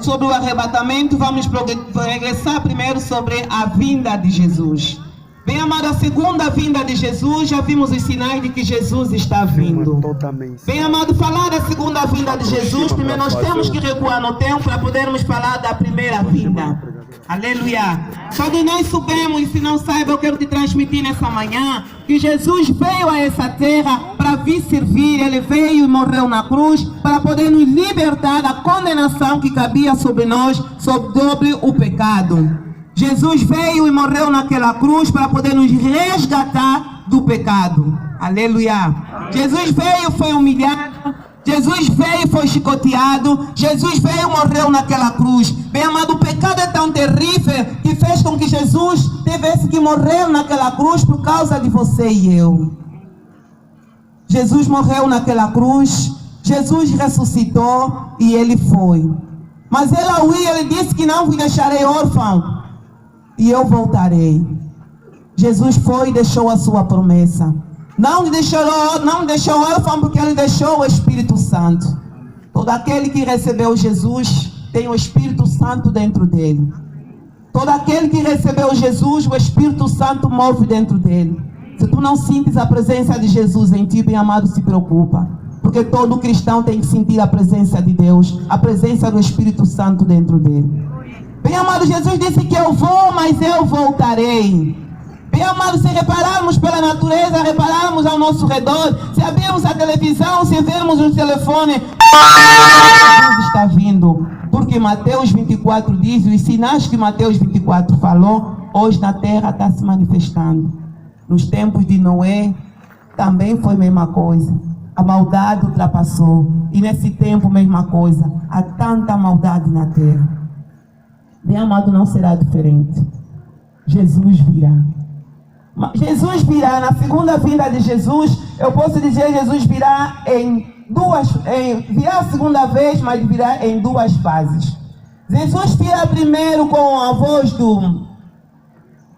sobre o arrebatamento, vamos regressar primeiro sobre a vinda de Jesus. Bem amado, a segunda vinda de Jesus, já vimos os sinais de que Jesus está vindo. Bem amado, falar da segunda vinda de Jesus, primeiro nós temos que recuar no tempo para podermos falar da primeira vinda. Aleluia. Todos nós sabemos, e se não saiba, eu quero te transmitir nessa manhã, que Jesus veio a essa terra para vir servir. Ele veio e morreu na cruz para poder nos libertar da condenação que cabia sobre nós, sobre o pecado. Jesus veio e morreu naquela cruz para poder nos resgatar do pecado. Aleluia. Jesus veio, foi humilhado. Jesus veio, foi chicoteado. Jesus veio e morreu naquela cruz. Bem amado, o pecado é tão terrível que fez com que Jesus tivesse que morrer naquela cruz por causa de você e eu. Jesus morreu naquela cruz. Jesus ressuscitou e ele foi. Mas ele disse que não vos deixarei órfão. E eu voltarei. Jesus foi e deixou a sua promessa. Não deixou órfão porque ele deixou o Espírito Santo. Todo aquele que recebeu Jesus tem o Espírito Santo dentro dele. Todo aquele que recebeu Jesus, o Espírito Santo move dentro dele. Se tu não sentes a presença de Jesus em ti, bem amado, se preocupa. Porque todo cristão tem que sentir a presença de Deus, a presença do Espírito Santo dentro dele. Bem amado, Jesus disse que eu vou, mas eu voltarei. Bem amado, se repararmos pela natureza, repararmos ao nosso redor, se abrirmos a televisão, se vermos o telefone, Jesus está vindo. Porque Mateus 24 diz, os sinais que Mateus 24 falou, hoje na terra está se manifestando. Nos tempos de Noé, também foi a mesma coisa. A maldade ultrapassou. E nesse tempo, mesma coisa. Há tanta maldade na terra. Bem amado, não será diferente. Jesus virá. Jesus virá, na segunda vinda de Jesus, eu posso dizer, Jesus virá virá a segunda vez, mas virá em duas fases. Jesus virá primeiro com a voz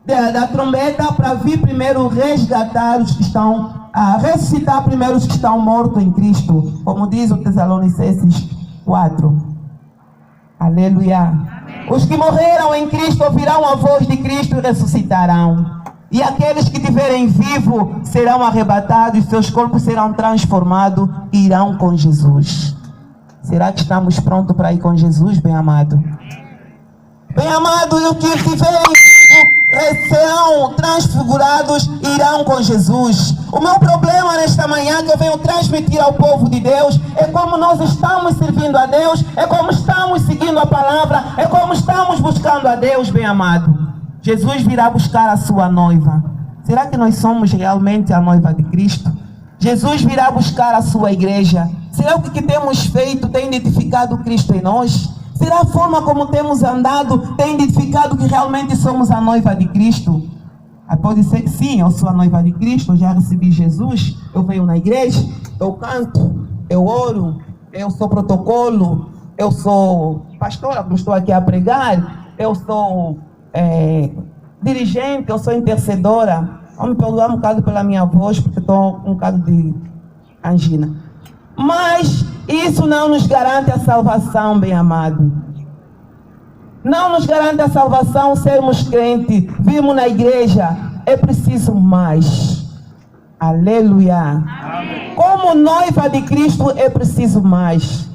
da trombeta para vir primeiro resgatar os que estão, ressuscitar primeiro os que estão mortos em Cristo, como diz o Tessalonicenses 4. Aleluia. Os que morreram em Cristo ouvirão a voz de Cristo e ressuscitarão. E aqueles que estiverem vivos serão arrebatados, seus corpos serão transformados e irão com Jesus. Será que estamos prontos para ir com Jesus, bem amado? Bem amado, e os que estiverem vivos serão transfigurados e irão com Jesus. O meu problema nesta manhã que eu venho transmitir ao povo de Deus é como nós estamos servindo a Deus, é como estamos seguindo a palavra, é como estamos buscando a Deus, bem amado. Jesus virá buscar a sua noiva. Será que nós somos realmente a noiva de Cristo? Jesus virá buscar a sua igreja. Será que o que temos feito tem identificado Cristo em nós? Será a forma como temos andado tem identificado que realmente somos a noiva de Cristo? Pode ser que sim, eu sou a noiva de Cristo, eu já recebi Jesus, eu venho na igreja, eu canto, eu oro, eu sou protocolo, eu sou pastora, como estou aqui a pregar, eu sou dirigente, eu sou intercedora. Vamos me perdoar um bocado pela minha voz, porque estou com um bocado de angina. Mas isso não nos garante a salvação, bem amado. Não nos garante a salvação sermos crentes, virmos na igreja. É preciso mais. Aleluia. Amém. Como noiva de Cristo é preciso mais.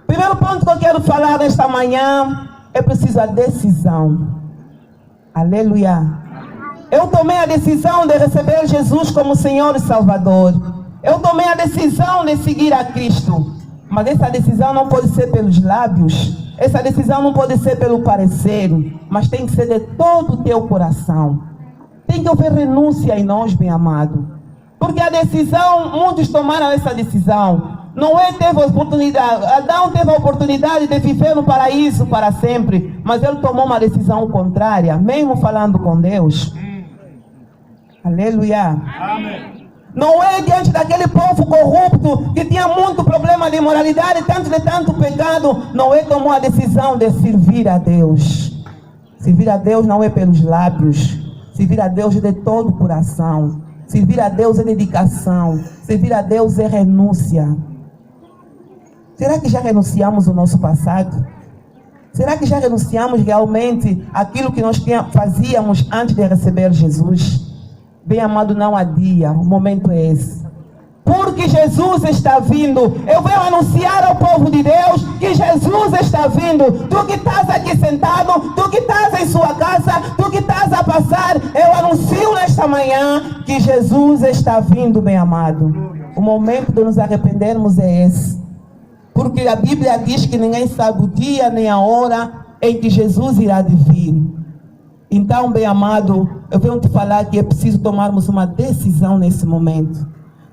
Primeiro ponto que eu quero falar nesta manhã é preciso a decisão. Aleluia. Eu tomei a decisão de receber Jesus como Senhor e Salvador. Eu tomei a decisão de seguir a Cristo. Mas essa decisão não pode ser pelos lábios. Essa decisão não pode ser pelo parecer. Mas tem que ser de todo o teu coração. Tem que haver renúncia em nós, bem amado. Porque a decisão, muitos tomaram essa decisão. Noé teve a oportunidade, Adão teve a oportunidade de viver no paraíso para sempre. Mas ele tomou uma decisão contrária, mesmo falando com Deus. Aleluia. Amém. Noé, diante daquele povo corrupto, que tinha muito problema de imoralidade, tanto pecado, Noé tomou a decisão de servir a Deus. Servir a Deus não é pelos lábios. Servir a Deus é de todo o coração. Servir a Deus é dedicação. Servir a Deus é renúncia. Será que já renunciamos ao nosso passado? Será que já renunciamos realmente àquilo que nós fazíamos antes de receber Jesus? Bem amado, não adia, o momento é esse. Porque Jesus está vindo. Eu venho anunciar ao povo de Deus que Jesus está vindo. Tu que estás aqui sentado, tu que estás em sua casa, tu que estás a passar, eu anuncio nesta manhã que Jesus está vindo, bem amado. O momento de nos arrependermos é esse. Porque a Bíblia diz que ninguém sabe o dia nem a hora em que Jesus irá de vir. Então, bem amado, eu venho te falar que é preciso tomarmos uma decisão nesse momento.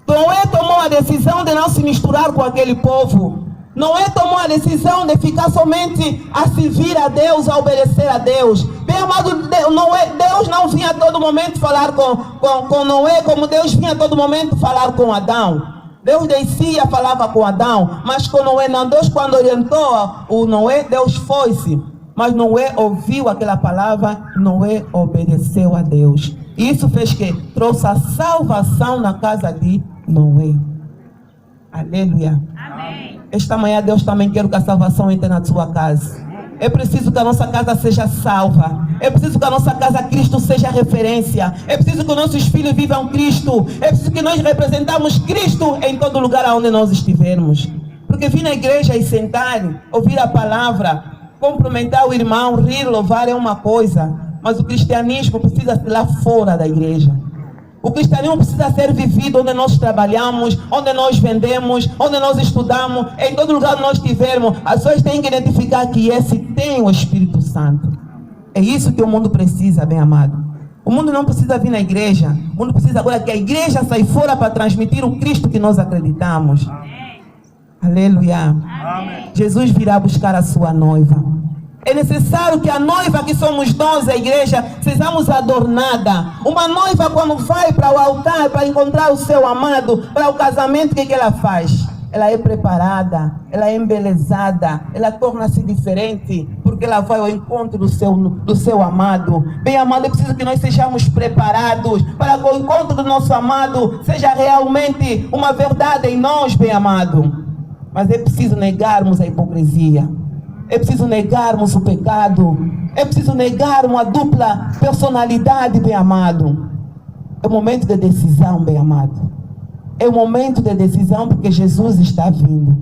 Noé tomou a decisão de não se misturar com aquele povo. Noé tomou a decisão de ficar somente a servir a Deus, a obedecer a Deus. Bem amado, Deus não vinha a todo momento falar com Noé, como Deus vinha a todo momento falar com Adão. Deus descia, falava com Adão, mas com Noé não. Deus, quando orientou o Noé, Deus foi-se. Mas Noé ouviu aquela palavra, Noé obedeceu a Deus. E isso fez que trouxe a salvação na casa de Noé. Aleluia. Amém. Esta manhã Deus também quer que a salvação entre na sua casa. É preciso que a nossa casa seja salva. É preciso que a nossa casa Cristo seja referência. É preciso que nossos filhos vivam Cristo. É preciso que nós representamos Cristo em todo lugar onde nós estivermos. Porque vir na igreja e sentar, ouvir a palavra, cumprimentar o irmão, rir, louvar é uma coisa. Mas o cristianismo precisa ser lá fora da igreja. O cristianismo precisa ser vivido onde nós trabalhamos, onde nós vendemos, onde nós estudamos, em todo lugar que nós estivermos. As pessoas têm que identificar que esse tem o Espírito Santo. É isso que o mundo precisa, bem amado. O mundo não precisa vir na igreja. O mundo precisa agora que a igreja saia fora para transmitir o Cristo que nós acreditamos. Amém. Aleluia. Amém. Jesus virá buscar a sua noiva. É necessário que a noiva que somos nós, a igreja, sejamos adornada. Uma noiva quando vai para o altar, para encontrar o seu amado, para o casamento, o que ela faz? Ela é preparada, ela é embelezada, ela torna-se diferente, porque ela vai ao encontro do seu amado. Bem amado, é preciso que nós sejamos preparados para que o encontro do nosso amado seja realmente uma verdade em nós, bem amado. Mas é preciso negarmos a hipocrisia. É preciso negarmos o pecado. É preciso negarmos a dupla personalidade, bem amado. É o momento de decisão, bem amado. É o momento de decisão porque Jesus está vindo.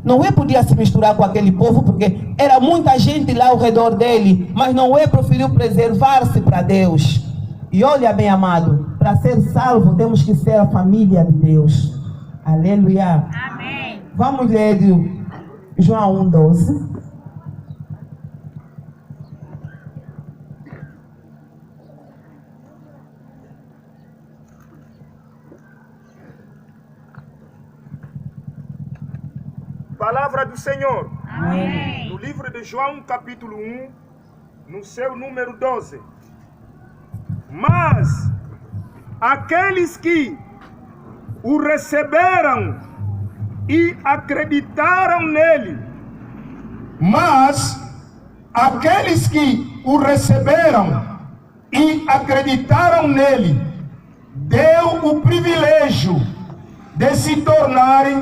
Noé podia se misturar com aquele povo porque era muita gente lá ao redor dele. Mas Noé preferiu preservar-se para Deus. E olha, bem amado, para ser salvo temos que ser a família de Deus. Aleluia. Amém. Vamos ler João 1:12. Palavra do Senhor. Amém. No livro de João, capítulo 1, no seu número 12. Mas aqueles que o receberam e acreditaram nele. Mas aqueles que o receberam e acreditaram nele, deu o privilégio de se tornarem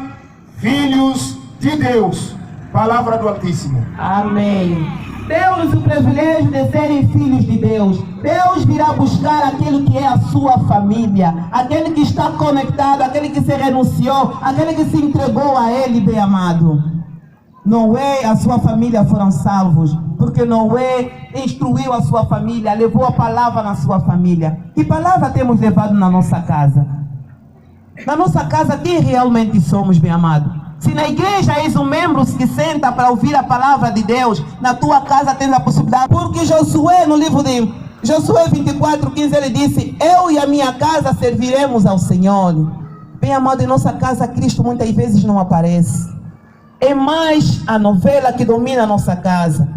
filhos de Deus. Palavra do Altíssimo. Amém. Deu-nos o privilégio de serem filhos de Deus. Deus virá buscar aquele que é a sua família, aquele que está conectado, aquele que se renunciou, aquele que se entregou a Ele, bem amado. Noé e a sua família foram salvos, porque Noé instruiu a sua família, levou a palavra na sua família. Que palavra temos levado na nossa casa? Na nossa casa, quem realmente somos, bem amado? Se na igreja és um membro que senta para ouvir a palavra de Deus, na tua casa tens a possibilidade. Porque Josué, no livro de Josué 24:15, ele disse: eu e a minha casa serviremos ao Senhor. Bem amado, em nossa casa, Cristo muitas vezes não aparece. É mais a novela que domina a nossa casa.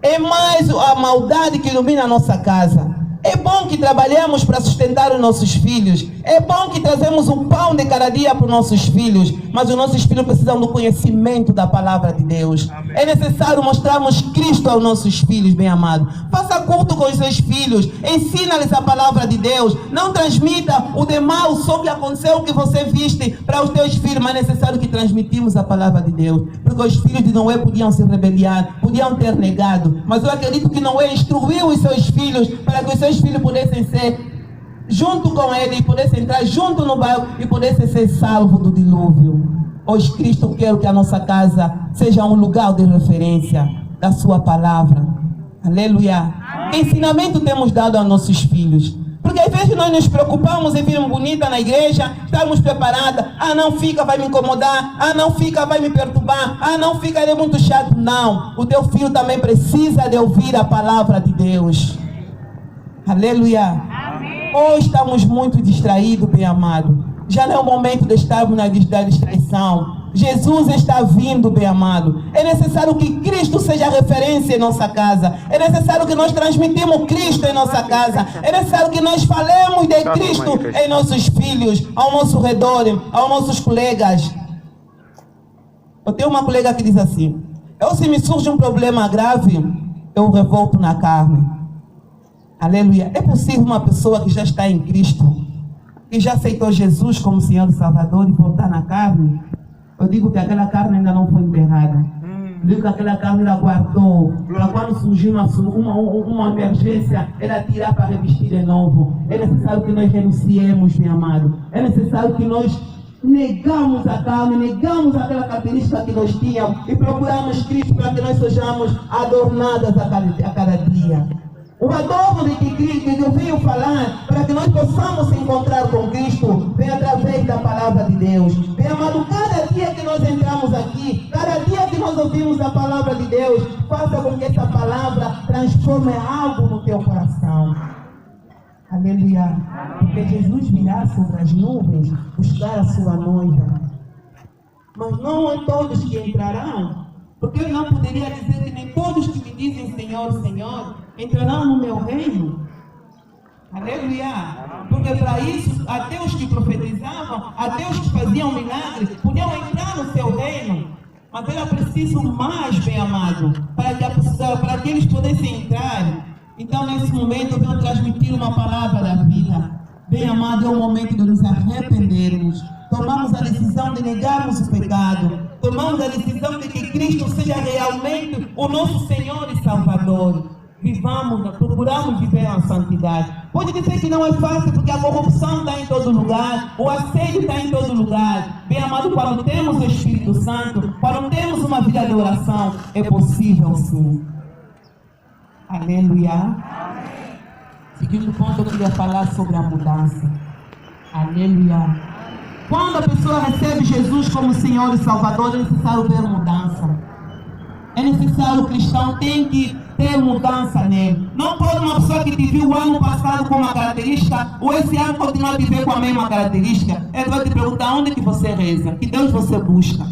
É mais a maldade que domina a nossa casa. É bom que trabalhemos para sustentar os nossos filhos. É bom que trazemos o pão de cada dia para os nossos filhos. Mas os nossos filhos precisam do conhecimento da palavra de Deus. Amém. É necessário mostrarmos Cristo aos nossos filhos, bem amado. Faça culto com os seus filhos. Ensina-lhes a palavra de Deus. Não transmita o de mal só que aconteceu, o que você viste para os teus filhos. Mas é necessário que transmitimos a palavra de Deus. Porque os filhos de Noé podiam se rebeliar, podiam ter negado. Mas eu acredito que Noé instruiu os seus filhos para que os seus filhos pudessem ser junto com ele, pudessem entrar junto no barco e pudessem ser salvos do dilúvio. Hoje Cristo quer que a nossa casa seja um lugar de referência da sua palavra. Aleluia. Que ensinamento temos dado aos nossos filhos? Porque às vezes nós nos preocupamos em vir bonita na igreja, estarmos preparadas. Ah, não fica, vai me incomodar. Ah, não fica, vai me perturbar. Ah, não fica, é muito chato. Não, o teu filho também precisa de ouvir a palavra de Deus. Aleluia. Amém. Hoje estamos muito distraídos, bem amado. Já não é o momento de estarmos na distração. Jesus está vindo, bem amado. É necessário que Cristo seja referência em nossa casa. É necessário que nós transmitimos Cristo em nossa casa. É necessário que nós falemos de Cristo em nossos filhos, ao nosso redor, aos nossos colegas. Eu tenho uma colega que diz assim: se me surge um problema grave, eu revolto na carne. Aleluia. É possível uma pessoa que já está em Cristo, que já aceitou Jesus como Senhor e Salvador, e voltar na carne? Eu digo que aquela carne ainda não foi enterrada. Eu digo que aquela carne ela guardou. Para quando surgir uma emergência, ela tirar para revestir de novo. É necessário que nós renunciemos, meu amado. É necessário que nós negamos a carne, negamos aquela característica que nós tínhamos e procuramos Cristo para que nós sejamos adornadas a cada dia. O adorno de que eu venho falar, para que nós possamos se encontrar com Cristo, vem através da palavra de Deus. Bem amado, cada dia que nós entramos aqui, cada dia que nós ouvimos a palavra de Deus, faça com que essa palavra transforme algo no teu coração. Aleluia. Porque Jesus virá sobre as nuvens buscar a sua noiva. Mas não é todos que entrarão. Porque eu não poderia dizer que nem todos que me dizem Senhor, Senhor, entrarão no meu reino. Aleluia. Porque para isso, até os que profetizavam, até os que faziam milagres, podiam entrar no seu reino. Mas era preciso mais, bem amado, para que eles pudessem entrar. Então, nesse momento, eu venho transmitir uma palavra da vida. Bem amado, é o momento de nos arrependermos. Tomamos a decisão de negarmos o pecado. Tomamos a decisão de que Cristo seja realmente o nosso Senhor e Salvador. Procuramos viver a santidade. Pode dizer que não é fácil, porque a corrupção está em todo lugar, o assédio está em todo lugar. Bem amado, quando temos o Espírito Santo, quando temos uma vida de oração, é possível sim. Aleluia. Segundo ponto, eu queria falar sobre a mudança. Aleluia. Quando a pessoa recebe Jesus como Senhor e Salvador, é necessário ter mudança. É necessário, o cristão tem que ter mudança nele. Não pode uma pessoa que te viu o ano passado com uma característica, ou esse ano continuar a viver com a mesma característica. Ele vai te perguntar onde que você reza, que Deus você busca.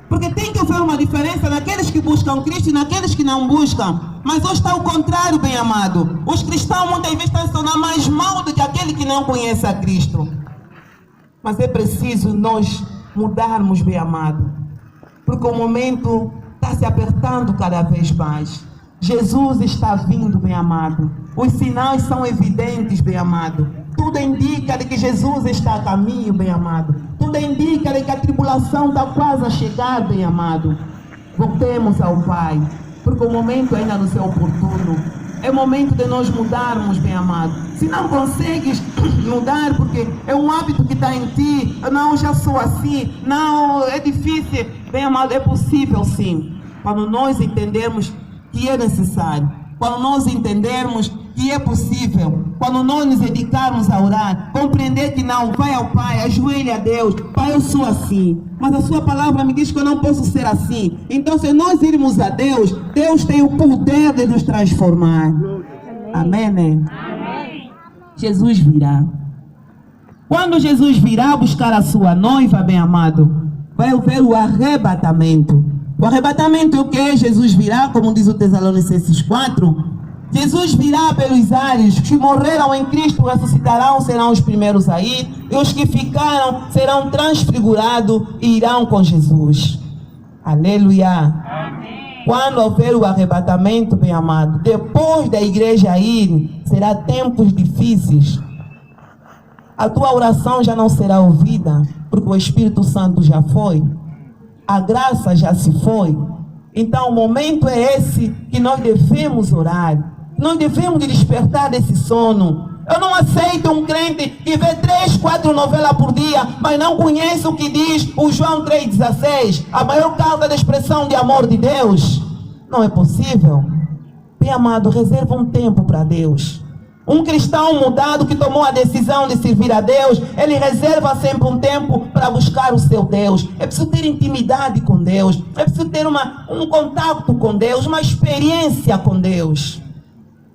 Porque tem que haver uma diferença naqueles que buscam Cristo e naqueles que não buscam. Mas hoje está o contrário, bem amado. Os cristãos muitas vezes estão se tornando mais mal do que aquele que não conhece a Cristo. Mas é preciso nós mudarmos, bem amado. Porque o momento está se apertando cada vez mais. Jesus está vindo, bem amado. Os sinais são evidentes, bem amado. Tudo indica de que Jesus está a caminho, bem amado. Tudo indica de que a tribulação está quase a chegar, bem amado. Voltemos ao Pai, porque o momento ainda não é oportuno. É momento de nós mudarmos, bem amado. Se não consegues mudar, porque é um hábito que está em ti, não, já sou assim, não, é difícil. Bem amado, é possível sim. Quando nós entendermos que é necessário, quando nós entendermos que é possível, quando nós nos dedicarmos a orar, compreender que não, vai ao Pai, ajoelha a Deus. Pai, eu sou assim, mas a sua palavra me diz que eu não posso ser assim. Então, se nós irmos a Deus, Deus tem o poder de nos transformar. Amém, né? Amém. Jesus virá. Quando Jesus virá buscar a sua noiva, bem amado, vai haver o arrebatamento. O arrebatamento é o que? Jesus virá, como diz o Tessalonicenses 4, Jesus virá pelos ares, os que morreram em Cristo ressuscitarão, serão os primeiros a ir, e os que ficaram serão transfigurados e irão com Jesus. Aleluia. Amém. Quando houver o arrebatamento, bem amado, depois da igreja ir, será tempos difíceis. A tua oração já não será ouvida, porque o Espírito Santo já foi, a graça já se foi. Então o momento é esse que nós devemos orar. Nós devemos despertar desse sono. Eu não aceito um crente que vê 3, 4 novelas por dia, mas não conhece o que diz o João 3,16, a maior carta de expressão de amor de Deus. Não é possível. Bem amado, reserva um tempo para Deus. Um cristão mudado que tomou a decisão de servir a Deus, ele reserva sempre um tempo para buscar o seu Deus. É preciso ter intimidade com Deus. É preciso ter um contato com Deus, uma experiência com Deus.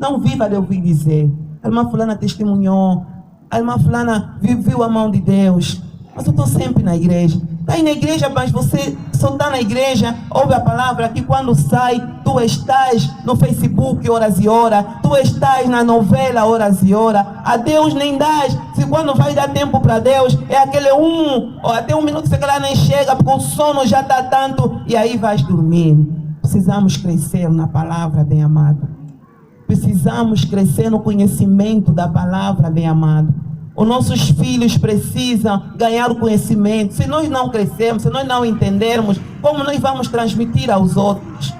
Não viva de ouvir dizer. A irmã fulana testemunhou, a irmã fulana viu a mão de Deus. Mas eu estou sempre na igreja. Está aí na igreja, mas você só está na igreja, ouve a palavra que quando sai, tu estás no Facebook horas e horas, tu estás na novela horas e horas. A Deus nem dás. Se quando vai dar tempo para Deus, é aquele ou até 1 minuto que você nem chega, porque o sono já está tanto, e aí vais dormir. Precisamos crescer na palavra, bem amado. Precisamos crescer no conhecimento da palavra, bem amado. Os nossos filhos precisam ganhar o conhecimento. Se nós não crescermos, se nós não entendermos, como nós vamos transmitir aos outros?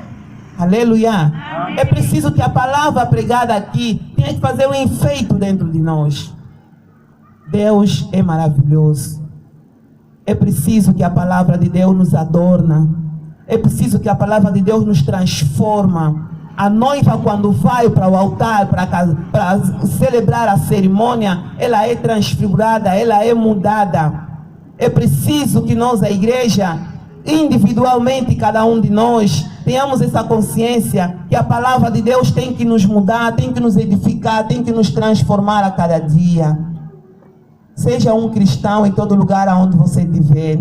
Aleluia. É preciso que a palavra pregada aqui tenha que fazer um efeito dentro de nós. Deus é maravilhoso. É preciso que a palavra de Deus nos adorna. É preciso que a palavra de Deus nos transforma. A noiva, quando vai para o altar, para celebrar a cerimônia, ela é transfigurada, ela é mudada. É preciso que nós, a igreja, individualmente, cada um de nós, tenhamos essa consciência que a palavra de Deus tem que nos mudar, tem que nos edificar, tem que nos transformar a cada dia. Seja um cristão em todo lugar onde você estiver.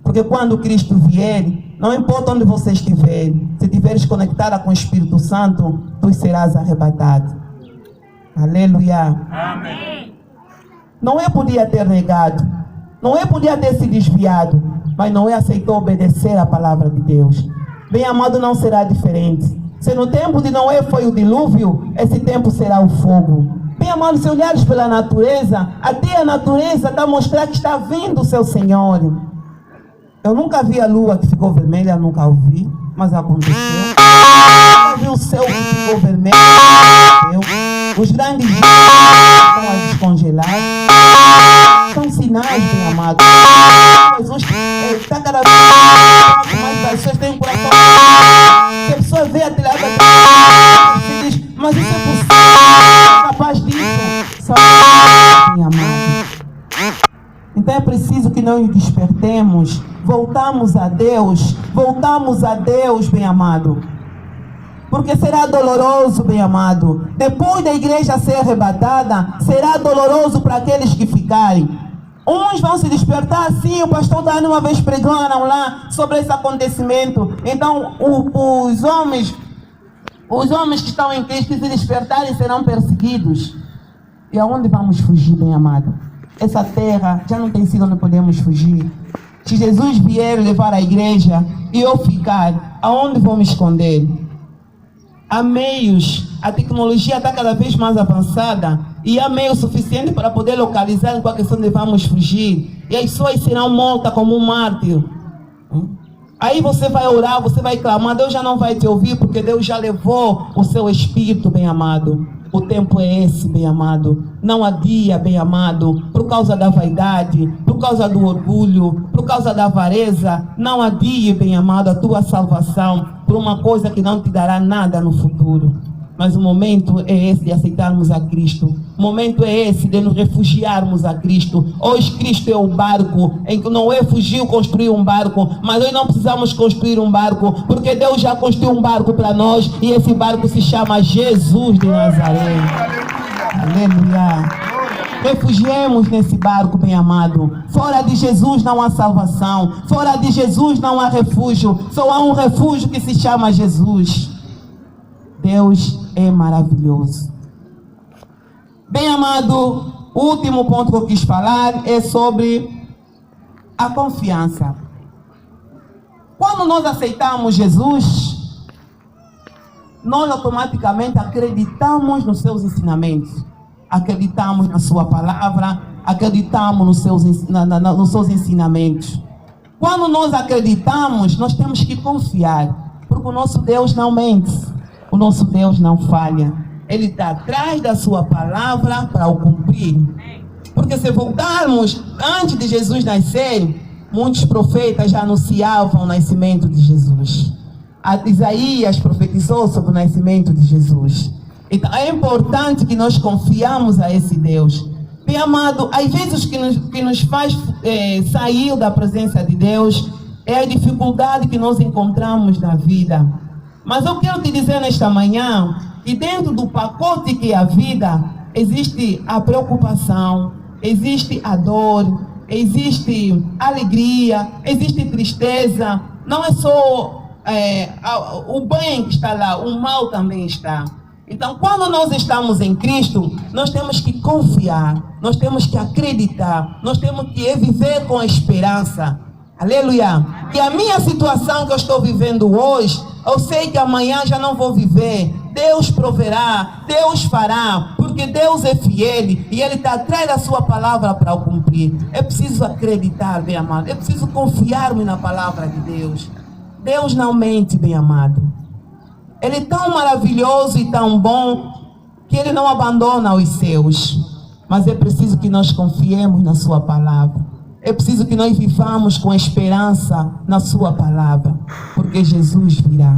Porque quando Cristo vier, não importa onde você estiver, se estiveres conectada com o Espírito Santo, tu serás arrebatado. Aleluia. Amém. Não é podia ter negado, não é podia ter se desviado, mas não é aceitou obedecer a palavra de Deus. Bem amado, não será diferente. Se no tempo de Noé foi o dilúvio, esse tempo será o fogo. Bem amado, se olhares pela natureza, até a natureza está a mostrar que está vindo o seu Senhor. Eu nunca vi a lua que ficou vermelha, nunca ouvi, mas aconteceu. Eu nunca vi o céu que ficou vermelho, aconteceu. Os grandes rios estão a descongelar. São sinais, bem amado. Jesus está cada vez mais, as pessoas têm um coração. Se a pessoa vê a telhada, se diz, mas isso é possível, é capaz disso. Só bem amado. Então é preciso que nós despertemos, voltamos a Deus, bem amado. Porque será doloroso, bem amado. Depois da igreja ser arrebatada, será doloroso para aqueles que ficarem. Uns vão se despertar, sim, o pastor Dani uma vez pregaram lá sobre esse acontecimento. Então os homens que estão em Cristo, que se despertarem, serão perseguidos. E aonde vamos fugir, bem amado? Essa terra já não tem sido onde podemos fugir. Se Jesus vier levar a igreja e eu ficar, aonde vou me esconder? Há meios, a tecnologia está cada vez mais avançada e há meio suficiente para poder localizar em qual questão de vamos fugir. E as pessoas serão mortas como um mártir. Aí você vai orar, você vai clamar, Deus já não vai te ouvir porque Deus já levou o seu espírito, bem amado. O tempo é esse, bem amado. Não adia, bem amado, por causa da vaidade, por causa do orgulho, por causa da avareza. Não adie, bem amado, a tua salvação por uma coisa que não te dará nada no futuro. Mas o momento é esse de aceitarmos a Cristo. O momento é esse de nos refugiarmos a Cristo. Hoje Cristo é o barco em que Noé fugiu, construiu um barco. Mas nós não precisamos construir um barco, porque Deus já construiu um barco para nós. E esse barco se chama Jesus de Nazaré. Aleluia. Refugiemos nesse barco, bem amado. Fora de Jesus não há salvação. Fora de Jesus não há refúgio. Só há um refúgio que se chama Jesus. Deus é maravilhoso. Bem amado, o último ponto que eu quis falar é sobre a confiança. Quando nós aceitamos Jesus, nós automaticamente acreditamos nos seus ensinamentos, acreditamos na sua palavra, acreditamos nos seus ensinamentos. Quando nós acreditamos, nós temos que confiar, porque o nosso Deus não mente, o nosso Deus não falha. Ele está atrás da sua palavra para o cumprir. Porque se voltarmos antes de Jesus nascer, muitos profetas já anunciavam o nascimento de Jesus. Isaías profetizou sobre o nascimento de Jesus. Então é importante que nós confiamos a esse Deus. Bem amado, às vezes o que nos faz sair da presença de Deus é a dificuldade que nós encontramos na vida. Mas eu quero te dizer nesta manhã que dentro do pacote que é a vida, existe a preocupação, existe a dor, existe alegria, existe tristeza. Não é só o bem que está lá, o mal também está. Então, quando nós estamos em Cristo, nós temos que confiar, nós temos que acreditar, nós temos que viver com esperança. Aleluia! Que a minha situação que eu estou vivendo hoje, eu sei que amanhã já não vou viver. Deus proverá, Deus fará, porque Deus é fiel e Ele está atrás da sua palavra para o cumprir. É preciso acreditar, bem amado, é preciso confiar-me na palavra de Deus. Deus não mente, bem amado. Ele é tão maravilhoso e tão bom que Ele não abandona os seus. Mas é preciso que nós confiemos na sua palavra. É preciso que nós vivamos com esperança na sua palavra, porque Jesus virá.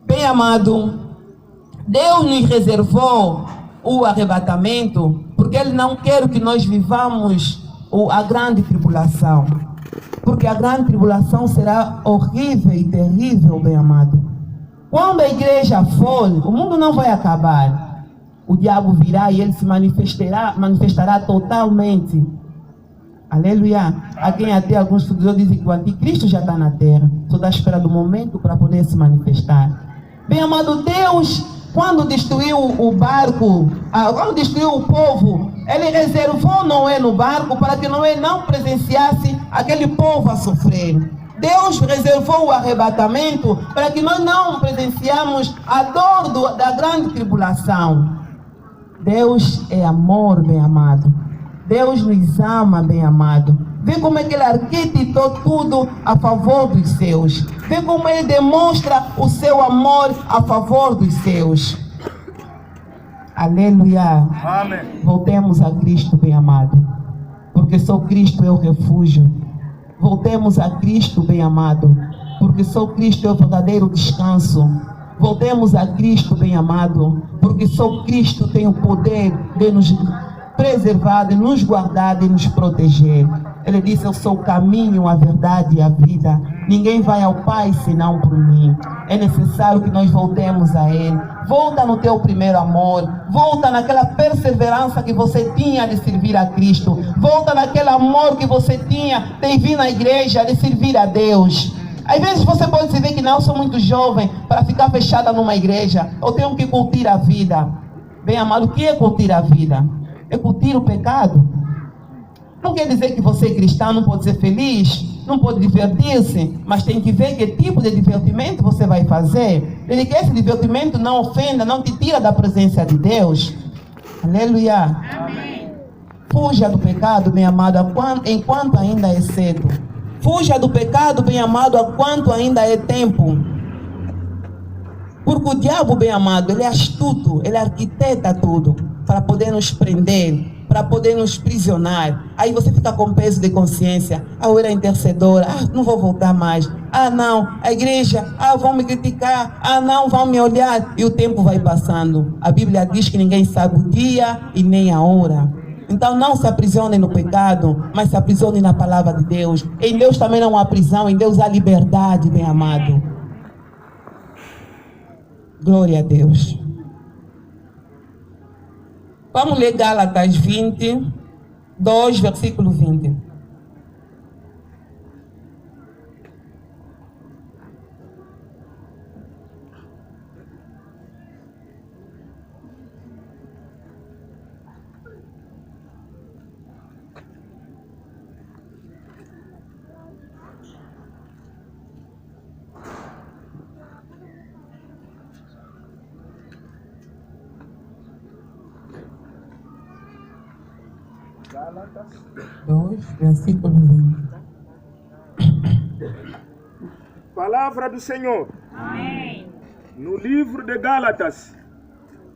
Bem amado, Deus nos reservou o arrebatamento porque Ele não quer que nós vivamos a grande tribulação. Porque a grande tribulação será horrível e terrível, bem amado. Quando a igreja for, o mundo não vai acabar. O diabo virá e ele se manifestará totalmente. Aleluia. Há quem até alguns estudiosos dizem que o anticristo já está na terra. Só está à espera do momento para poder se manifestar. Bem amado, Deus, quando destruiu o barco, quando destruiu o povo, Ele reservou Noé no barco para que Noé não presenciasse aquele povo a sofrer. Deus reservou o arrebatamento para que nós não presenciamos a dor da grande tribulação. Deus é amor, bem amado. Deus nos ama, bem amado. Vê como é que Ele arquitetou tudo a favor dos seus. Vê como Ele demonstra o seu amor a favor dos seus. Aleluia. Amém. Voltemos a Cristo, bem amado. Porque só Cristo é o refúgio. Voltemos a Cristo, bem amado. Porque só Cristo é o verdadeiro descanso. Voltemos a Cristo, bem amado. Porque só Cristo tem o poder de nos preservar, de nos guardar, de nos proteger. Ele disse: eu sou o caminho, a verdade e a vida. Ninguém vai ao Pai senão por mim. É necessário que nós voltemos a Ele. Volta no teu primeiro amor. Volta naquela perseverança que você tinha de servir a Cristo. Volta naquele amor que você tinha de vir na igreja, de servir a Deus. Às vezes você pode dizer que não, eu sou muito jovem para ficar fechada numa igreja. Eu tenho que curtir a vida. Bem amado, o que é curtir a vida? É curtir o pecado. Não quer dizer que você cristão não pode ser feliz, não pode divertir-se, mas tem que ver que tipo de divertimento você vai fazer. Ele quer esse divertimento não ofenda, não te tira da presença de Deus. Aleluia. Amém. Fuja do pecado, bem amado, enquanto ainda é cedo. Fuja do pecado, bem amado, enquanto ainda é tempo. Porque o diabo, bem amado, ele é astuto, ele arquiteta tudo para poder nos prender, para poder nos prisionar. Aí você fica com peso de consciência. Eu era intercedora, não vou voltar mais. Não, a igreja, vão me criticar. Não, vão me olhar. E o tempo vai passando. A Bíblia diz que ninguém sabe o dia e nem a hora. Então não se aprisione no pecado, mas se aprisione na palavra de Deus. Em Deus também não há prisão, em Deus há liberdade, bem amado. Glória a Deus. Vamos ler Gálatas 22, versículo 20. 2, versículo 20. Palavra do Senhor. Amém. No livro de Gálatas,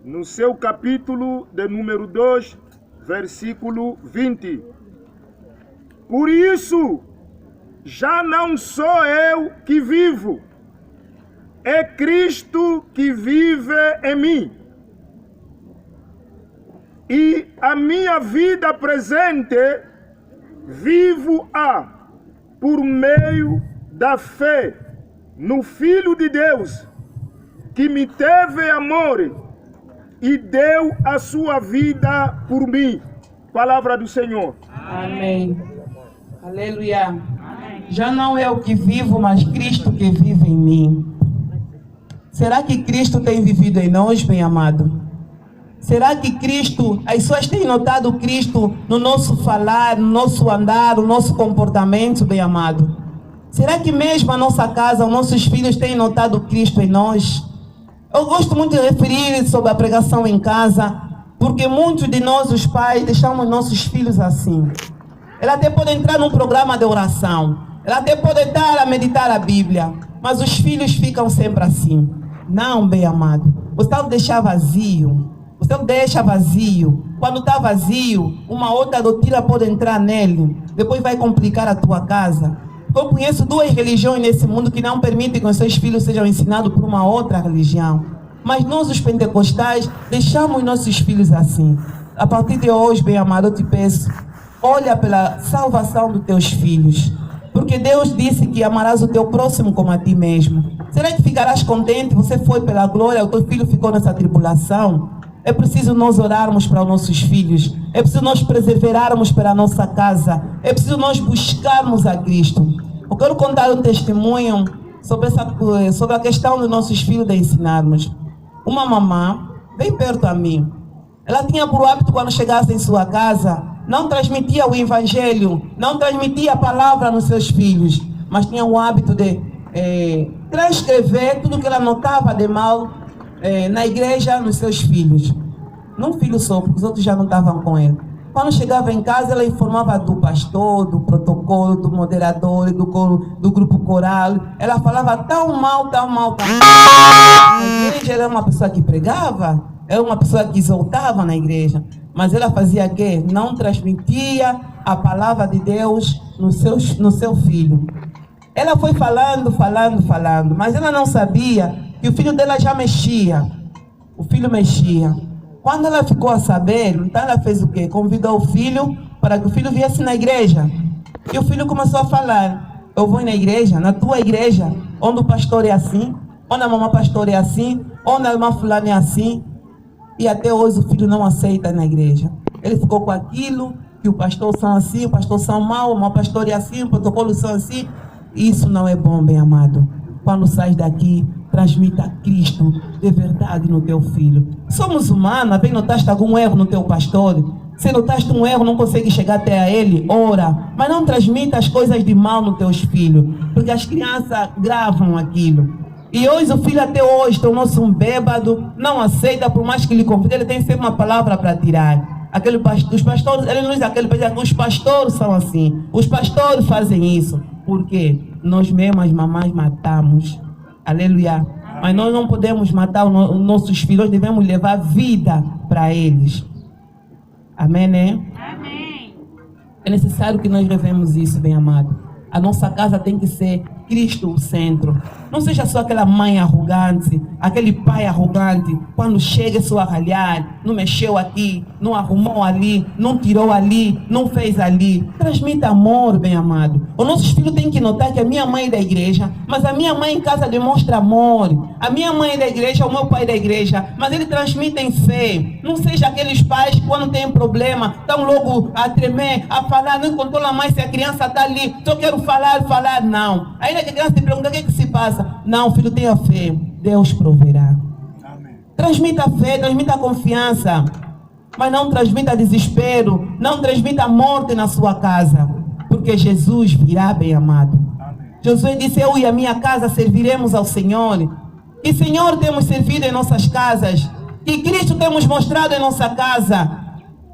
no seu capítulo de número 2, versículo 20. Por isso, já não sou eu que vivo, é Cristo que vive em mim. E a minha vida presente vivo-a por meio da fé no Filho de Deus, que me teve amor e deu a sua vida por mim. Palavra do Senhor. Amém. Aleluia. Amém. Já não é eu que vivo, mas Cristo que vive em mim. Será que Cristo tem vivido em nós, bem amado? Será que Cristo, as pessoas têm notado Cristo no nosso falar, no nosso andar, no nosso comportamento, bem amado? Será que mesmo a nossa casa, os nossos filhos têm notado Cristo em nós? Eu gosto muito de referir sobre a pregação em casa, porque muitos de nós, os pais, deixamos nossos filhos assim. Ela até pode entrar num programa de oração, ela até pode estar a meditar a Bíblia, mas os filhos ficam sempre assim. Não, bem amado, você tem que deixar vazio. Você deixa vazio. Quando está vazio, uma outra doutrina pode entrar nele. Depois vai complicar a tua casa. Eu conheço 2 religiões nesse mundo que não permitem que os seus filhos sejam ensinados por uma outra religião. Mas nós, os pentecostais, deixamos nossos filhos assim. A partir de hoje, bem amado, eu te peço, olha pela salvação dos teus filhos. Porque Deus disse que amarás o teu próximo como a ti mesmo. Será que ficarás contente? Você foi pela glória, o teu filho ficou nessa tribulação? É preciso nós orarmos para os nossos filhos. É preciso nós perseverarmos para a nossa casa. É preciso nós buscarmos a Cristo. Eu quero contar um testemunho sobre a questão dos nossos filhos de ensinarmos. Uma mamã, bem perto a mim, ela tinha por hábito, quando chegasse em sua casa, não transmitia o evangelho, não transmitia a palavra nos seus filhos, mas tinha o hábito de transcrever tudo que ela notava de mal na igreja nos seus filhos. Num filho só, porque os outros já não estavam com ele. Quando chegava em casa, ela informava do pastor, do protocolo, do moderador, do grupo coral. Ela falava tão mal, tão mal, tão mal. A igreja era uma pessoa que pregava, era uma pessoa que exaltava na igreja. Mas ela fazia o quê? Não transmitia a palavra de Deus no seu filho. Ela foi falando, mas ela não sabia que o filho dela já mexia. O filho mexia. Quando ela ficou a saber, então ela fez o quê? Convidou o filho para que o filho viesse na igreja. E o filho começou a falar: eu vou na igreja, na tua igreja, onde o pastor é assim, onde a mamãe pastor é assim, onde a irmã fulana é assim. E até hoje o filho não aceita na igreja. Ele ficou com aquilo, que o pastor são assim, o pastor são mau, o pastor é assim, o protocolo são assim. Isso não é bom, bem amado. Quando sai daqui, transmita Cristo de verdade no teu filho. Somos humanos, bem, notaste algum erro no teu pastor? Se notaste um erro, não consegue chegar até a ele, ora. Mas não transmita as coisas de mal nos teus filhos, porque as crianças gravam aquilo. E hoje o filho até hoje tornou-se um bêbado, não aceita, por mais que lhe convide, ele tem sempre uma palavra para tirar. Os pastores, ele não diz aquele pastor, os pastores são assim, os pastores fazem isso. Por quê? Nós mesmos, as mamães, matamos. Aleluia. Mas nós não podemos matar os nossos filhos, devemos levar vida para eles. Amém, né? Amém. É necessário que nós levemos isso, bem amado. A nossa casa tem que ser Cristo o centro. Não seja só aquela mãe arrogante, aquele pai arrogante, quando chega só a ralhar, não mexeu aqui, não arrumou ali, não tirou ali, não fez ali. Transmita amor, bem amado. Os nossos filhos têm que notar que a minha mãe é da igreja, mas a minha mãe em casa demonstra amor. A minha mãe é da igreja, o meu pai é da igreja, mas eles transmitem fé. Não seja aqueles pais que quando tem problema, estão logo a tremer, a falar, não controla mais se a criança está ali, só quero falar, não. Ainda que a criança te pergunta o que se passa. Não, filho, tenha fé. Deus proverá. Amém. Transmita fé, transmita confiança. Mas não transmita desespero. Não transmita morte na sua casa. Porque Jesus virá, bem amado. Amém. Jesus disse: eu e a minha casa serviremos ao Senhor. Que Senhor temos servido em nossas casas. Que Cristo temos mostrado em nossa casa.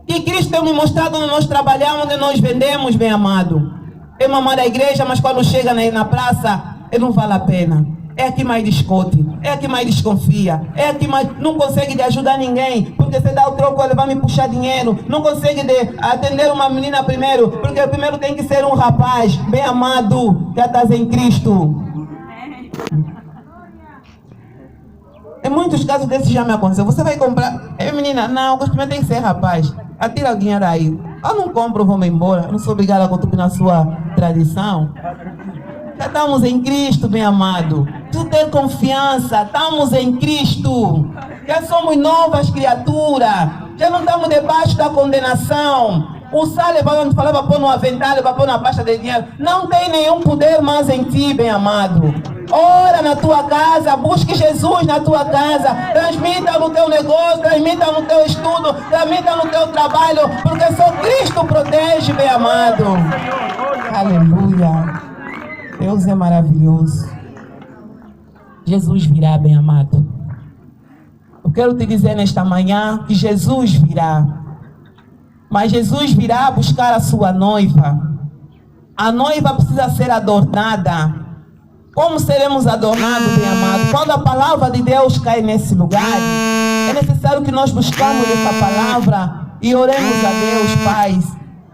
Que Cristo tem me mostrado onde nós trabalhamos, onde nós vendemos, bem amado. É uma amada igreja, mas quando chega na praça, não vale a pena. É aqui mais discute, é aqui mais desconfia, é aqui mais não consegue de ajudar ninguém, porque você dá o troco, ele vai me puxar dinheiro, não consegue de atender uma menina primeiro, porque primeiro tem que ser um rapaz, bem amado, já estás em Cristo. Em muitos casos desses já me aconteceu. Você vai comprar, menina, não, o costume tem que ser rapaz, atira o dinheiro aí. Eu não compro, vou-me embora, eu não sou obrigada a cumprir na sua tradição. Já estamos em Cristo, bem amado. Tu ter confiança, estamos em Cristo. Já somos novas criaturas. Já não estamos debaixo da condenação. O sal falava para pôr no avental, para pôr na pasta de dinheiro. Não tem nenhum poder mais em ti, bem amado. Ora na tua casa, busque Jesus na tua casa. Transmita no teu negócio, transmita no teu estudo, transmita no teu trabalho, porque só Cristo protege, bem amado. Aleluia. Deus é maravilhoso. Jesus virá, bem amado. Eu quero te dizer nesta manhã que Jesus virá. Mas Jesus virá buscar a sua noiva. A noiva precisa ser adornada. Como seremos adornados, bem amado? Quando a palavra de Deus cai nesse lugar, é necessário que nós buscamos essa palavra e oremos a Deus, Pai.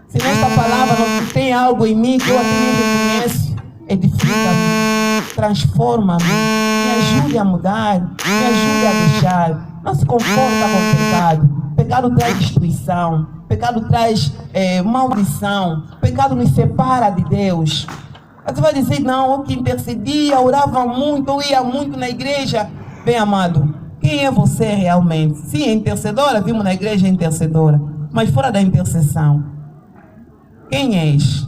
Se nesta palavra não tem algo em mim que eu até nem reconheço, edifica-me, transforma-me, me ajude a mudar, me ajude a deixar. Não se conforta com o pecado. Pecado traz destruição, pecado traz maldição, pecado nos separa de Deus. Você vai dizer, não, eu que intercedia, orava muito, eu ia muito na igreja. Bem amado, quem é você realmente? Sim, é intercedora, vimos na igreja intercedora, mas fora da intercessão, quem és?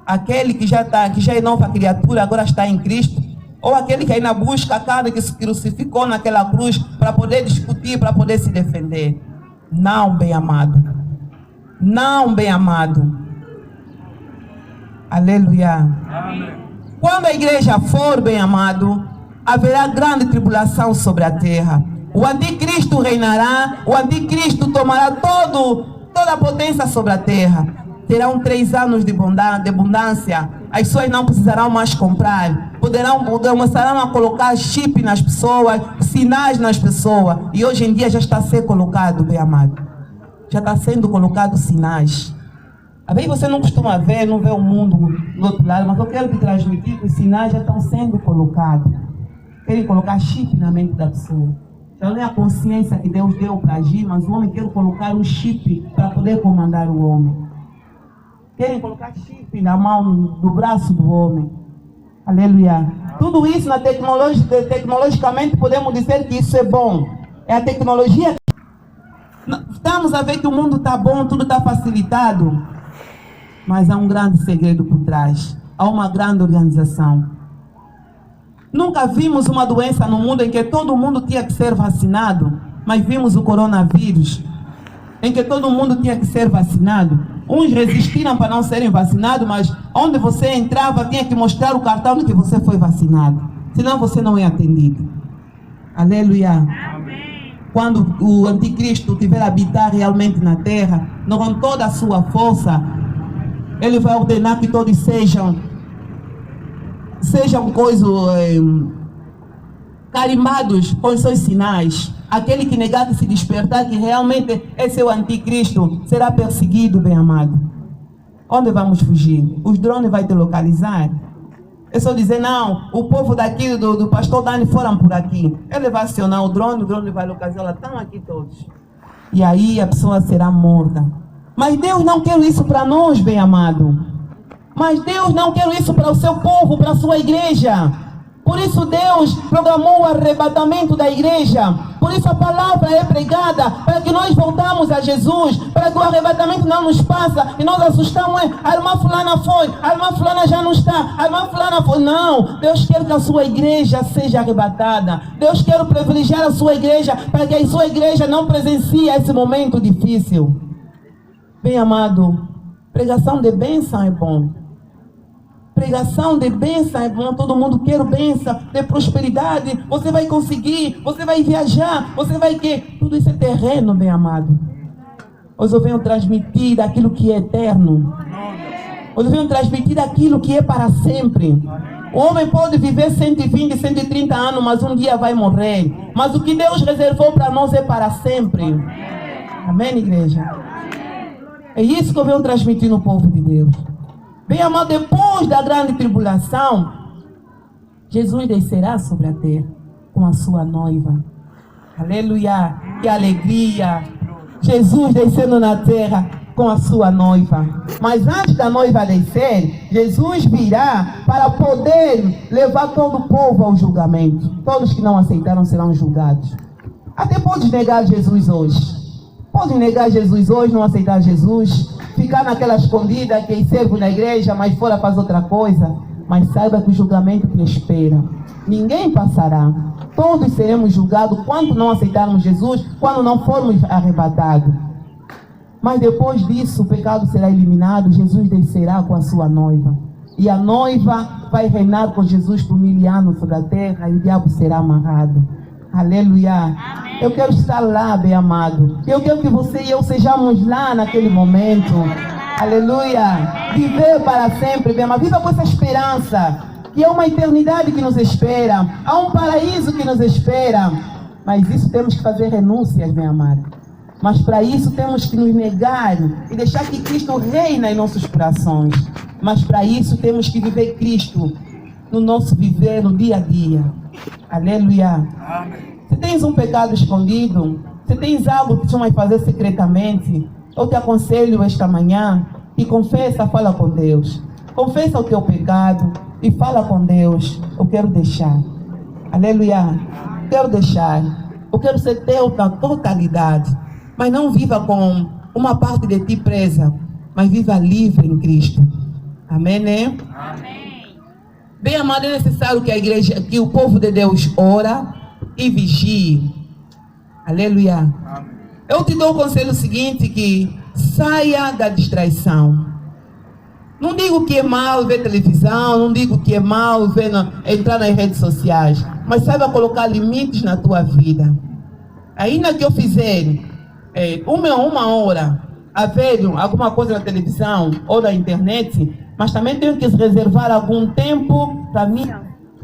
Aquele que já é nova criatura, agora está em Cristo? Ou aquele que ainda busca a carne que se crucificou naquela cruz para poder discutir, para poder se defender? Não, bem amado. Não, bem amado. Aleluia. Amém. Quando a igreja for, bem amado, haverá grande tribulação sobre a terra. O anticristo reinará, o anticristo tomará toda a potência sobre a terra. Terão 3 anos de abundância. As pessoas não precisarão mais comprar. Começarão a colocar chip nas pessoas, sinais nas pessoas. E hoje em dia já está sendo colocado, bem amado. Já está sendo colocado sinais. Às vezes você não costuma ver, não vê o mundo do outro lado, mas eu quero te transmitir que os sinais já estão sendo colocados. Querem colocar chip na mente da pessoa. Então não é a consciência que Deus deu para agir, mas o homem quer colocar um chip para poder comandar o homem. Querem colocar chip na mão, no braço do homem. Aleluia. Tudo isso tecnologicamente podemos dizer que isso é bom. É a tecnologia. Estamos a ver que o mundo está bom, tudo está facilitado. Mas há um grande segredo por trás. Há uma grande organização. Nunca vimos uma doença no mundo em que todo mundo tinha que ser vacinado. Mas vimos o coronavírus, em que todo mundo tinha que ser vacinado. Uns resistiram para não serem vacinados, mas onde você entrava tinha que mostrar o cartão de que você foi vacinado. Senão você não é atendido. Aleluia. Amém. Quando o anticristo tiver habitar realmente na terra, não com toda a sua força, ele vai ordenar que todos sejam carimbados com os seus sinais. Aquele que negar que se despertar, que realmente é seu anticristo, será perseguido, bem amado. Onde vamos fugir? Os drones vão te localizar? É só dizer, não, o povo daqui, do pastor Dani, foram por aqui. Ele vai acionar o drone vai localizar, elas estão aqui todos. E aí a pessoa será morta. Mas Deus não quer isso para nós, bem amado. Mas Deus não quer isso para o seu povo, para a sua igreja. Por isso Deus programou o arrebatamento da igreja. Por isso a palavra é pregada, para que nós voltamos a Jesus, para que o arrebatamento não nos passa e nós assustamos. A irmã fulana foi, a irmã fulana já não está, a irmã fulana foi. Não, Deus quer que a sua igreja seja arrebatada. Deus quer privilegiar a sua igreja, para que a sua igreja não presencie esse momento difícil. Bem amado, pregação de bênção é bom. Pregação de bênção é bom, todo mundo quer bênção, de prosperidade, você vai conseguir, você vai viajar, você vai querer. Tudo isso é terreno, bem amado. Hoje eu venho transmitir aquilo que é eterno. Hoje eu venho transmitir aquilo que é para sempre. O homem pode viver 120, 130 anos, mas um dia vai morrer. Mas o que Deus reservou para nós é para sempre. Amém, igreja? É isso que eu venho transmitir no povo de Deus. Bem amado, depois da grande tribulação, Jesus descerá sobre a terra com a sua noiva. Aleluia, que alegria. Jesus descendo na terra com a sua noiva. Mas antes da noiva descer, Jesus virá para poder levar todo o povo ao julgamento. Todos que não aceitaram serão julgados. Até pode negar Jesus hoje. Pode negar Jesus hoje, não aceitar Jesus, ficar naquela escondida que serve na igreja, mas fora faz outra coisa. Mas saiba que o julgamento te espera. Ninguém passará. Todos seremos julgados quando não aceitarmos Jesus, quando não formos arrebatados. Mas depois disso, o pecado será eliminado, Jesus descerá com a sua noiva. E a noiva vai reinar com Jesus por 1000 anos sobre a terra e o diabo será amarrado. Aleluia. Amém. Eu quero estar lá, bem amado. Eu quero que você e eu sejamos lá naquele momento. Aleluia. Viver para sempre, bem amado. Viva com essa esperança. Que é uma eternidade que nos espera. Há um paraíso que nos espera. Mas isso temos que fazer renúncias, bem amado. Mas para isso temos que nos negar e deixar que Cristo reina em nossos corações. Mas para isso temos que viver Cristo no nosso viver, no dia a dia. Aleluia. Se tens um pecado escondido, se tens algo que tu vai fazer secretamente, eu te aconselho esta manhã e confessa, fala com Deus. Confessa o teu pecado e fala com Deus. Eu quero deixar. Aleluia. Quero deixar. Eu quero ser teu na totalidade. Mas não viva com uma parte de ti presa, mas viva livre em Cristo. Amém, né? Amém. Bem amado, é necessário que a igreja, que o povo de Deus ora e vigie. Aleluia. Amém. Eu te dou o conselho seguinte, que saia da distraição. Não digo que é mal ver televisão, não digo que é mal entrar nas redes sociais, mas saiba colocar limites na tua vida. Ainda que eu fizer uma hora a ver alguma coisa na televisão ou na internet, mas também tenho que reservar algum tempo para minha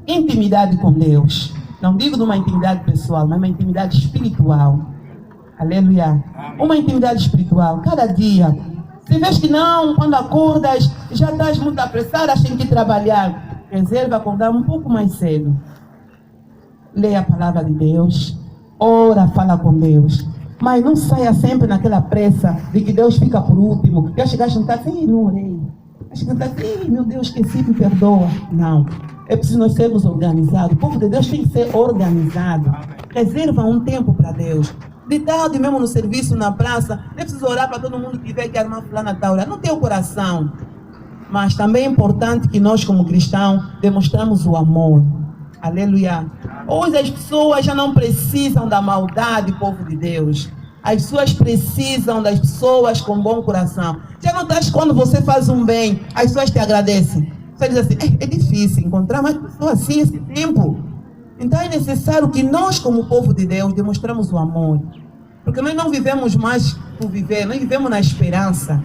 intimidade com Deus. Não digo de uma intimidade pessoal, mas uma intimidade espiritual. Aleluia. Uma intimidade espiritual. Cada dia. Se vês que não, quando acordas, já estás muito apressada, tem que trabalhar. Reserva acordar um pouco mais cedo. Leia a palavra de Deus. Ora, fala com Deus. Mas não saia sempre naquela pressa de que Deus fica por último. Já chegaste no casa, não orei. Já chegaste no casa, meu Deus, esqueci, me perdoa. Não. É preciso nós sermos organizados. O povo de Deus tem que ser organizado. Reserva um tempo para Deus. De tarde mesmo no serviço, na praça, não é preciso orar para todo mundo que vê que a irmã fulana está orando. Não tem o coração. Mas também é importante que nós, como cristãos, demonstramos o amor. Aleluia. Hoje as pessoas já não precisam da maldade, povo de Deus. As pessoas precisam das pessoas com bom coração. Já notaste quando você faz um bem, as pessoas te agradecem. Você diz assim, é difícil encontrar mais pessoas assim esse tempo. Então é necessário que nós, como povo de Deus, demonstramos o amor. Porque nós não vivemos mais por viver, nós vivemos na esperança.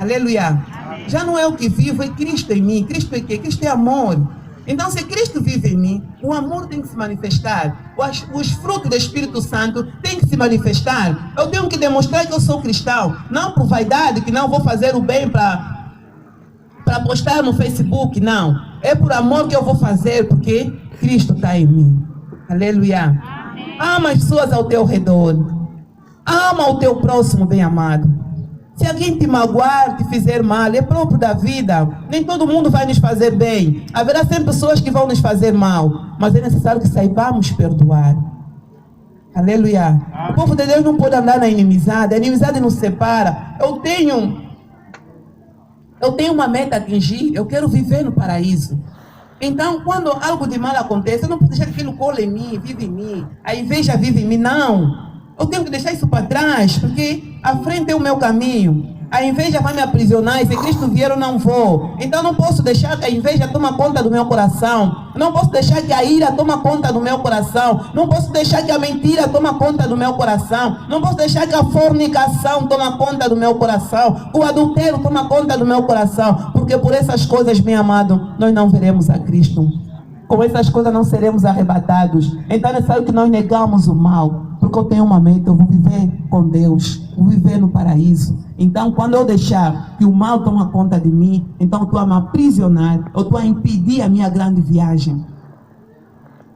Aleluia. Já não é o que vivo, é Cristo em mim. Cristo é o quê? Cristo é amor. Então, se Cristo vive em mim, o amor tem que se manifestar. Os frutos do Espírito Santo têm que se manifestar. Eu tenho que demonstrar que eu sou cristão. Não por vaidade, que não vou fazer o bem para postar no Facebook, não. É por amor que eu vou fazer, porque Cristo está em mim. Aleluia. Amém. Ama as pessoas ao teu redor. Ama o teu próximo, bem amado. Se alguém te magoar, te fizer mal, é próprio da vida. Nem todo mundo vai nos fazer bem. Haverá sempre pessoas que vão nos fazer mal. Mas é necessário que saibamos perdoar. Aleluia. O povo de Deus não pode andar na inimizade. A inimizade nos separa. Eu tenho uma meta a atingir. Eu quero viver no paraíso. Então, quando algo de mal acontece, eu não posso deixar que aquilo cole em mim, vive em mim. A inveja vive em mim. Não. Eu tenho que deixar isso para trás, porque a frente é o meu caminho. A inveja vai me aprisionar e se Cristo vier eu não vou. Então não posso deixar que a inveja tome conta do meu coração. Não posso deixar que a ira tome conta do meu coração. Não posso deixar que a mentira tome conta do meu coração. Não posso deixar que a fornicação tome conta do meu coração. O adultério tome conta do meu coração. Porque por essas coisas, meu amado, nós não veremos a Cristo. Com essas coisas não seremos arrebatados. Então é necessário que nós negamos o mal. Porque eu tenho uma meta, eu vou viver com Deus. Vou viver no paraíso. Então quando eu deixar que o mal tome conta de mim, então eu estou a me aprisionar. Eu estou a impedir a minha grande viagem.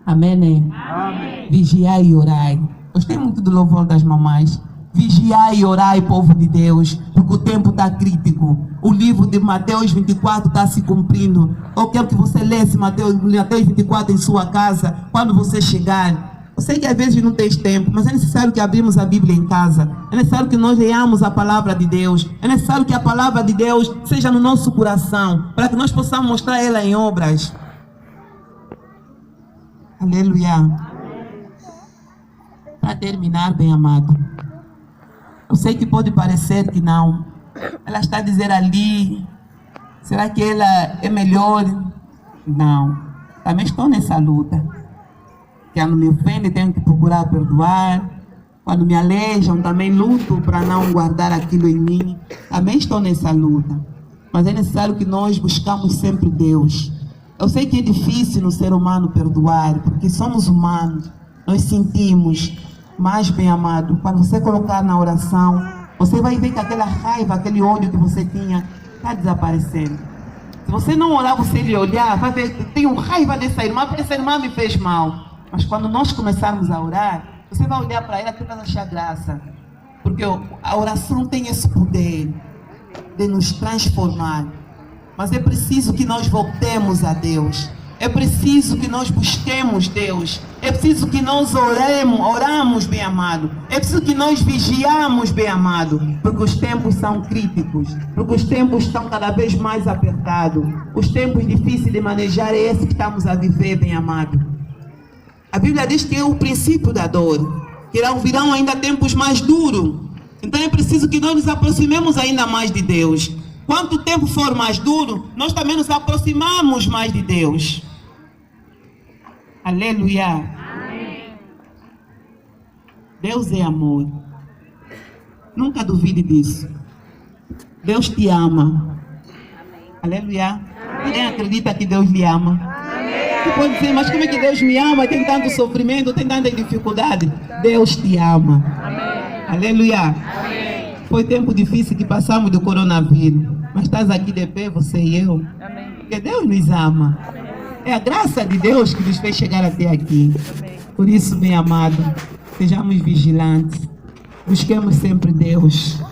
Amém, né? Amém. Vigiai e orai. Gostei muito do louvor das mamães. Vigiai e orai, povo de Deus, porque o tempo está crítico. O livro de Mateus 24 está se cumprindo. Eu quero que você lesse Mateus 24 em sua casa, quando você chegar. Eu sei que às vezes não tem tempo, mas é necessário que abrimos a Bíblia em casa. É necessário que nós leamos a palavra de Deus. É necessário que a palavra de Deus seja no nosso coração, para que nós possamos mostrar ela em obras. Aleluia. Para terminar, bem amado, eu sei que pode parecer que não. Ela está a dizer ali, será que ela é melhor? Não. Também estou nessa luta. Quando me ofendem, tenho que procurar perdoar. Quando me alejam, também luto para não guardar aquilo em mim. Também estou nessa luta. Mas é necessário que nós buscamos sempre Deus. Eu sei que é difícil no ser humano perdoar, porque somos humanos, nós sentimos. Mas, bem amado, quando você colocar na oração, você vai ver que aquela raiva, aquele ódio que você tinha, está desaparecendo. Se você não orar, você lhe olhar, vai ver que tenho raiva dessa irmã, porque essa irmã me fez mal. Mas quando nós começarmos a orar, você vai olhar para ela e vai achar graça. Porque a oração tem esse poder de nos transformar. Mas é preciso que nós voltemos a Deus. É preciso que nós busquemos Deus. É preciso que nós oramos, bem amado. É preciso que nós vigiamos, bem amado. Porque os tempos são críticos. Porque os tempos estão cada vez mais apertados. Os tempos difíceis de manejar é esse que estamos a viver, bem amado. A Bíblia diz que é o princípio da dor. Que virão ainda tempos mais duros. Então é preciso que nós nos aproximemos ainda mais de Deus. Quanto o tempo for mais duro, nós também nos aproximamos mais de Deus. Aleluia. Amém. Deus é amor. Nunca duvide disso. Deus te ama. Amém. Aleluia. Quem acredita que Deus lhe ama? Amém. Você pode dizer, mas como é que Deus me ama? Tem tanto sofrimento, tem tanta dificuldade. Deus te ama. Amém. Aleluia. Amém. Foi tempo difícil que passamos do coronavírus. Mas estás aqui de pé, você e eu. Amém. Porque Deus nos ama. Amém. É a graça de Deus que nos fez chegar até aqui. Amém. Por isso, bem amado, sejamos vigilantes. Busquemos sempre Deus.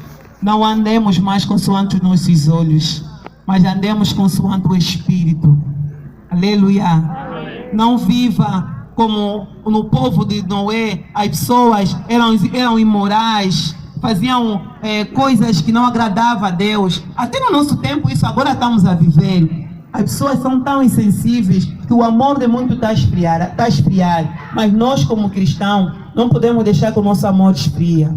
Não andemos mais consoante os nossos olhos, mas andemos consoante o Espírito. Aleluia. Amém. Não viva como no povo de Noé. As pessoas eram imorais. Faziam coisas que não agradavam a Deus. Até no nosso tempo, isso agora estamos a viver. As pessoas são tão insensíveis que o amor de muito está a esfriar. Mas nós, como cristãos, não podemos deixar que o nosso amor esfria.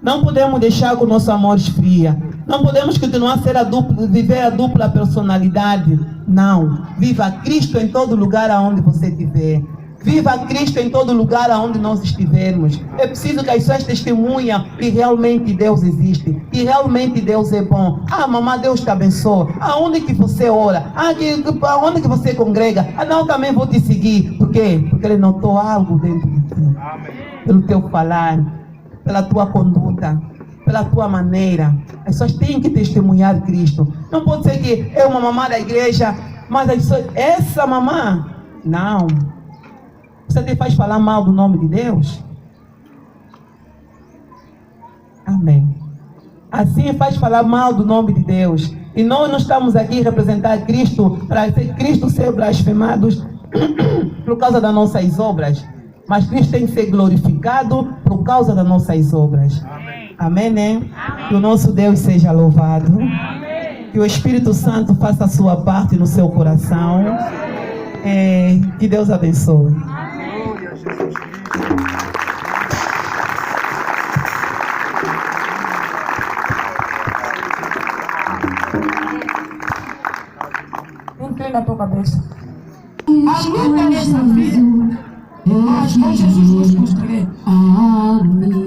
Não podemos deixar que o nosso amor esfria. Não podemos continuar a viver a dupla personalidade. Não. Viva Cristo em todo lugar aonde você estiver. Viva Cristo em todo lugar aonde nós estivermos. É preciso que as pessoas testemunhem que realmente Deus existe. Que realmente Deus é bom. Ah, mamãe, Deus te abençoe. Aonde que você ora? Aonde que você congrega? Ah, não, também vou te seguir. Por quê? Porque Ele notou algo dentro de ti. Pelo teu falar, pela tua conduta, pela tua maneira. As pessoas têm que testemunhar Cristo. Não pode ser que é uma mamãe da igreja, mas as pessoas, essa mamãe, não. Você te faz falar mal do nome de Deus? Amém. Assim faz falar mal do nome de Deus. E nós não estamos aqui a representar Cristo para Cristo ser blasfemado por causa das nossas obras. Mas Cristo tem que ser glorificado por causa das nossas obras. Amém. Amém, né? Amém. Que o nosso Deus seja louvado. Amém. Que o Espírito Santo faça a sua parte no seu coração. Que Deus abençoe. na tua cabeça. A luta nessa vida, mas com Jesus nos construir. Amém.